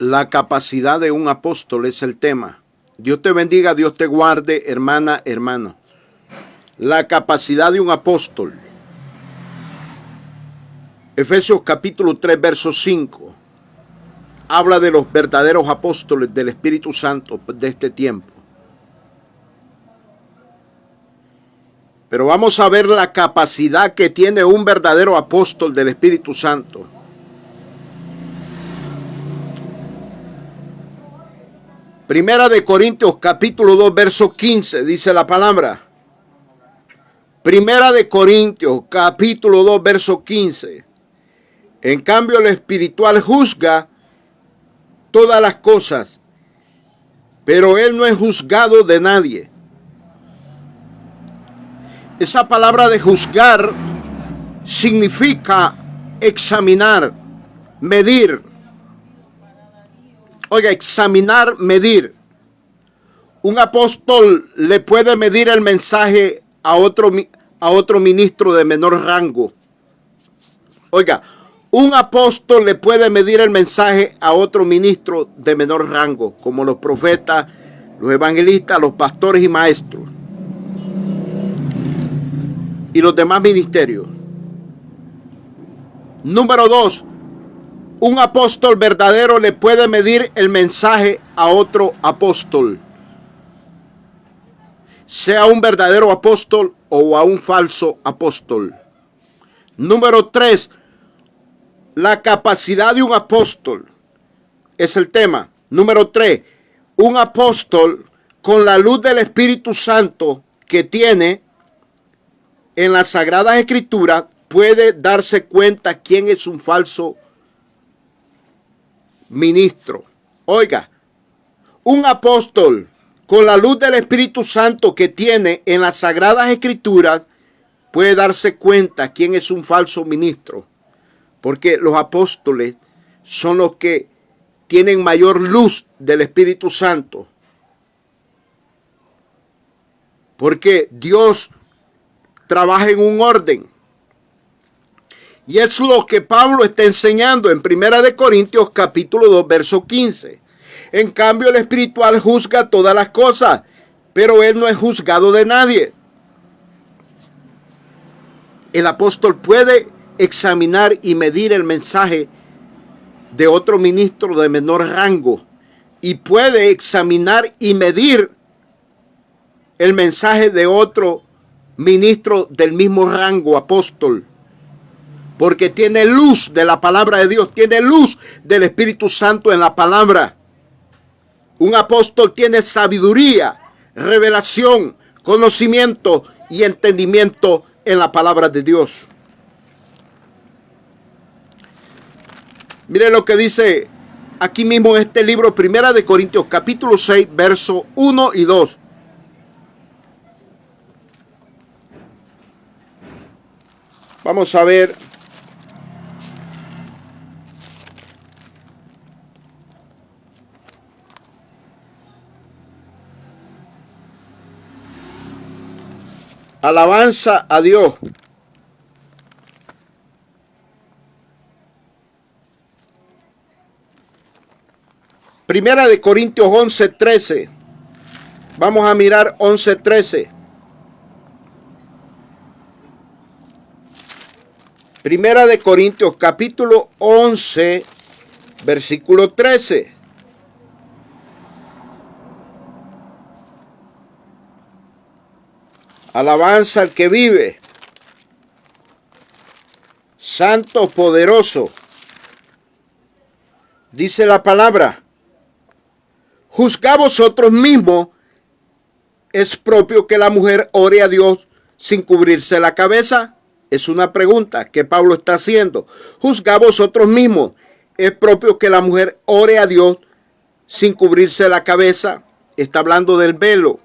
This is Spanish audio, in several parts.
La capacidad de un apóstol es el tema. Dios te bendiga, Dios te guarde, hermana, hermano. La capacidad de un apóstol. Efesios capítulo 3, verso 5. Habla de los verdaderos apóstoles del Espíritu Santo de este tiempo. Pero vamos a ver la capacidad que tiene un verdadero apóstol del Espíritu Santo. Primera de Corintios capítulo 2 verso 15 dice la palabra. Primera de Corintios capítulo 2 verso 15. En cambio el espiritual juzga todas las cosas, pero él no es juzgado de nadie. Esa palabra de juzgar significa examinar, medir. Oiga, examinar, medir. Un apóstol le puede medir el mensaje a otro ministro de menor rango. Oiga, un apóstol le puede medir el mensaje a otro ministro de menor rango, como los profetas, los evangelistas, los pastores y maestros. Y los demás ministerios. Número 2. Un apóstol verdadero le puede medir el mensaje a otro apóstol. Sea un verdadero apóstol o a un falso apóstol. Número 3. La capacidad de un apóstol es el tema. Número 3. Un apóstol con la luz del Espíritu Santo que tiene en las Sagradas Escrituras puede darse cuenta quién es un falso ministro. Oiga, un apóstol con la luz del Espíritu Santo que tiene en las Sagradas Escrituras puede darse cuenta quién es un falso ministro. Porque los apóstoles son los que tienen mayor luz del Espíritu Santo. Porque Dios trabaja en un orden. Y es lo que Pablo está enseñando en Primera de Corintios capítulo 2 verso 15. En cambio el espiritual juzga todas las cosas, pero él no es juzgado de nadie. El apóstol puede examinar y medir el mensaje de otro ministro de menor rango y puede examinar y medir el mensaje de otro ministro del mismo rango, apóstol, porque tiene luz de la palabra de Dios, tiene luz del Espíritu Santo en la palabra. Un apóstol tiene sabiduría, revelación, conocimiento y entendimiento en la palabra de Dios. Mire lo que dice aquí mismo en este libro, Primera de Corintios, capítulo 6, verso 1 y 2. Vamos a ver. Alabanza a Dios. Primera de Corintios 11:13. Vamos a mirar 11:13. Primera de Corintios capítulo 11, versículo 13. Alabanza al que vive. Santo, poderoso. Dice la palabra. Juzgad vosotros mismos, ¿es propio que la mujer ore a Dios sin cubrirse la cabeza? Es una pregunta que Pablo está haciendo. Juzgad vosotros mismos, ¿es propio que la mujer ore a Dios sin cubrirse la cabeza? Está hablando del velo.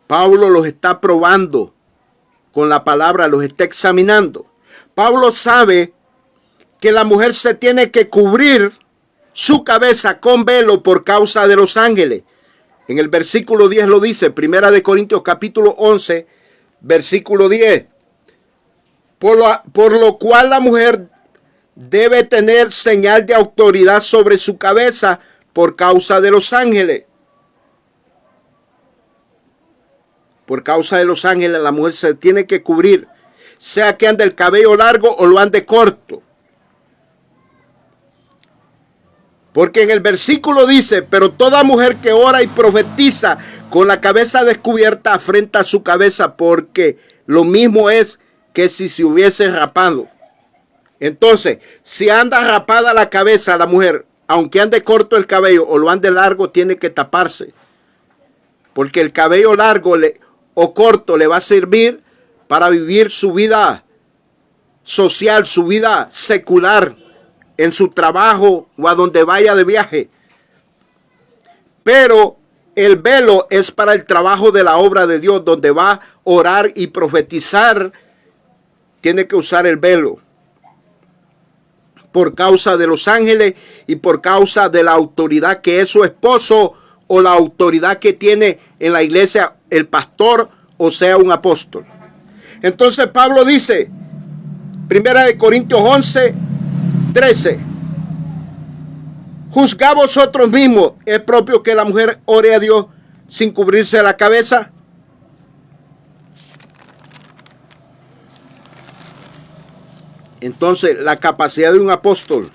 Pablo los está probando con la palabra, los está examinando. Pablo sabe que la mujer se tiene que cubrir su cabeza con velo por causa de los ángeles. En el versículo 10 lo dice, Primera de Corintios capítulo 11, versículo 10. Por lo cual la mujer debe tener señal de autoridad sobre su cabeza por causa de los ángeles. Por causa de los ángeles, la mujer se tiene que cubrir, sea que ande el cabello largo o lo ande corto. Porque en el versículo dice, pero toda mujer que ora y profetiza con la cabeza descubierta afrenta su cabeza, porque lo mismo es que si se hubiese rapado. Entonces, si anda rapada la cabeza la mujer, aunque ande corto el cabello o lo ande largo, tiene que taparse. Porque el cabello largo o corto le va a servir para vivir su vida social, su vida secular, en su trabajo o a donde vaya de viaje. Pero el velo es para el trabajo de la obra de Dios, donde va a orar y profetizar, tiene que usar el velo. Por causa de los ángeles y por causa de la autoridad que es su esposo o la autoridad que tiene en la iglesia el pastor o sea un apóstol. Entonces Pablo dice, 1 Corintios 11, 13. Juzgad vosotros mismos, ¿es propio que la mujer ore a Dios sin cubrirse la cabeza? Entonces, la capacidad de un apóstol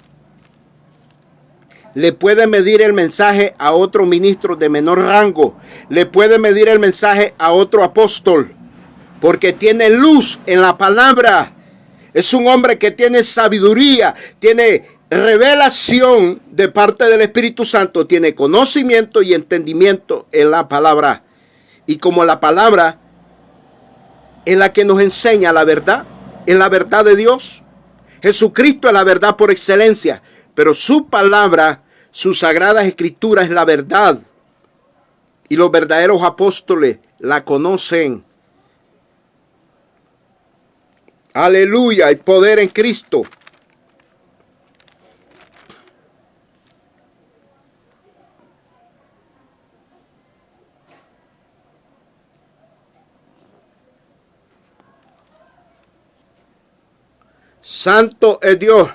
le puede medir el mensaje a otro ministro de menor rango, le puede medir el mensaje a otro apóstol, porque tiene luz en la palabra. Es un hombre que tiene sabiduría, tiene revelación de parte del Espíritu Santo, tiene conocimiento y entendimiento en la palabra. Y como la palabra es la que nos enseña la verdad, es la verdad de Dios. Jesucristo es la verdad por excelencia, pero su palabra, sus sagradas escrituras es la verdad. Y los verdaderos apóstoles la conocen. Aleluya, hay poder en Cristo. Santo es Dios.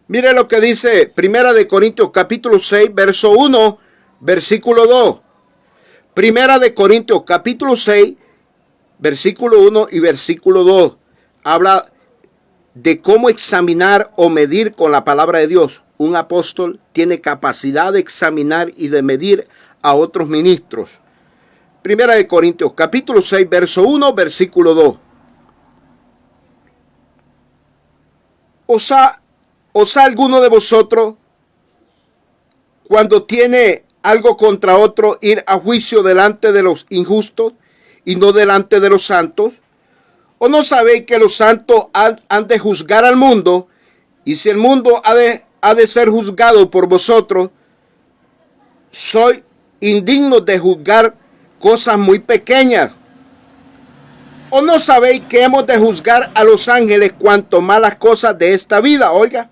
Mire lo que dice 1 Corintios capítulo 6, verso 1, versículo 2. 1 Corintios capítulo 6, versículo 1 y versículo 2. Habla de cómo examinar o medir con la palabra de Dios. Un apóstol tiene capacidad de examinar y de medir a otros ministros. 1 Corintios capítulo 6, verso 1, versículo 2. ¿Osa alguno de vosotros, cuando tiene algo contra otro, ir a juicio delante de los injustos y no delante de los santos? ¿O no sabéis que los santos han de juzgar al mundo? Y si el mundo ha de ser juzgado por vosotros, sois indignos de juzgar cosas muy pequeñas. ¿O no sabéis que hemos de juzgar a los ángeles cuanto más las cosas de esta vida? Oiga,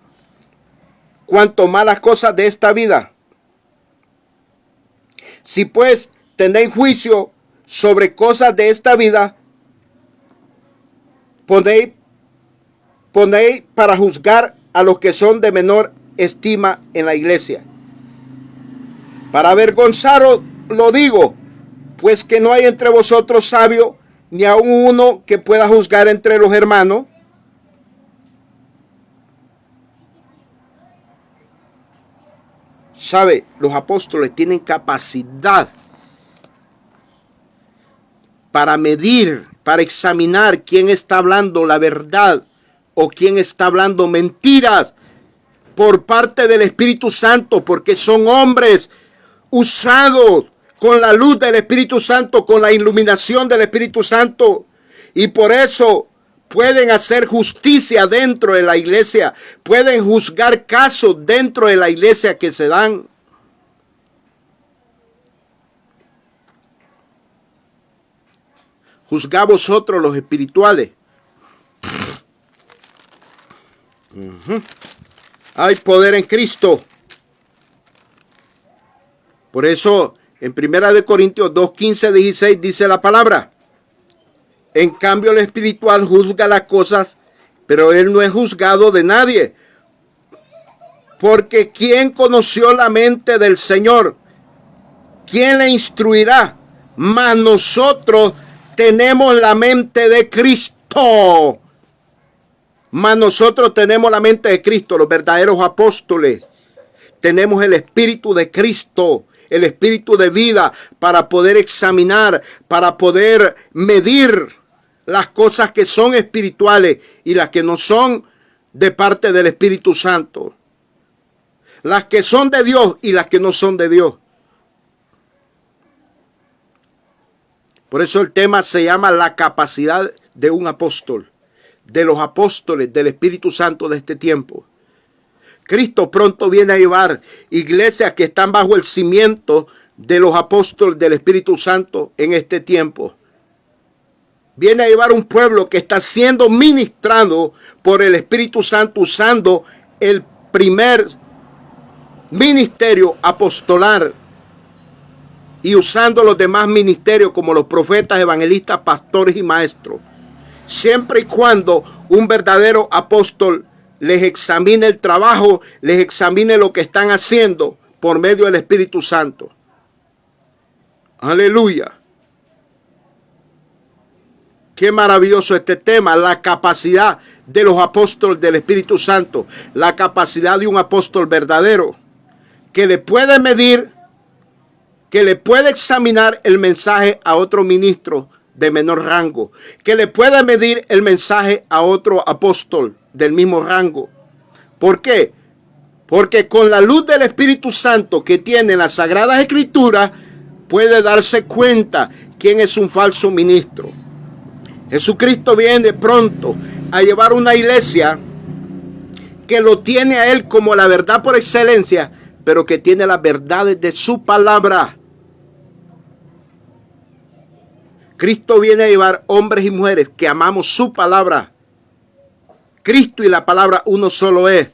cuanto más las cosas de esta vida. Si pues tenéis juicio sobre cosas de esta vida, ponéis para juzgar a los que son de menor estima en la iglesia. Para avergonzaros lo digo, pues que no hay entre vosotros sabio, ni aun uno que pueda juzgar entre los hermanos. ¿Sabe? Los apóstoles tienen capacidad para medir, para examinar quién está hablando la verdad o quién está hablando mentiras por parte del Espíritu Santo, porque son hombres usados con la luz del Espíritu Santo, con la iluminación del Espíritu Santo, y por eso pueden hacer justicia dentro de la iglesia, pueden juzgar casos dentro de la iglesia que se dan. Juzgad vosotros los espirituales. Hay poder en Cristo. Por eso en 1 Corintios 2, 15, 16 dice la palabra: En cambio, el espiritual juzga las cosas, pero él no es juzgado de nadie. Porque ¿quién conoció la mente del Señor? ¿Quién le instruirá? Mas nosotros tenemos la mente de Cristo. Mas nosotros tenemos la mente de Cristo, los verdaderos apóstoles. Tenemos el Espíritu de Cristo, el Espíritu de vida, para poder examinar, para poder medir las cosas que son espirituales y las que no son de parte del Espíritu Santo. Las que son de Dios y las que no son de Dios. Por eso el tema se llama la capacidad de un apóstol, de los apóstoles del Espíritu Santo de este tiempo. Cristo pronto viene a llevar iglesias que están bajo el cimiento de los apóstoles del Espíritu Santo en este tiempo. Viene a llevar un pueblo que está siendo ministrado por el Espíritu Santo usando el primer ministerio apostolar y usando los demás ministerios como los profetas, evangelistas, pastores y maestros. Siempre y cuando un verdadero apóstol les examine el trabajo, les examine lo que están haciendo por medio del Espíritu Santo. Aleluya. Qué maravilloso este tema, la capacidad de los apóstoles del Espíritu Santo, la capacidad de un apóstol verdadero, que le puede medir, que le puede examinar el mensaje a otro ministro de menor rango, que le puede medir el mensaje a otro apóstol del mismo rango. ¿Por qué? Porque con la luz del Espíritu Santo que tiene las Sagradas Escrituras, puede darse cuenta quién es un falso ministro. Jesucristo viene pronto a llevar una iglesia que lo tiene a Él como la verdad por excelencia, pero que tiene las verdades de su palabra. Cristo viene a llevar hombres y mujeres que amamos su palabra. Cristo y la palabra uno solo es.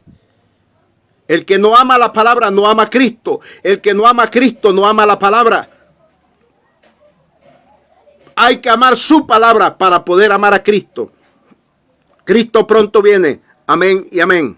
El que no ama la palabra no ama a Cristo. El que no ama a Cristo no ama la palabra. Hay que amar su palabra para poder amar a Cristo. Cristo pronto viene. Amén y amén.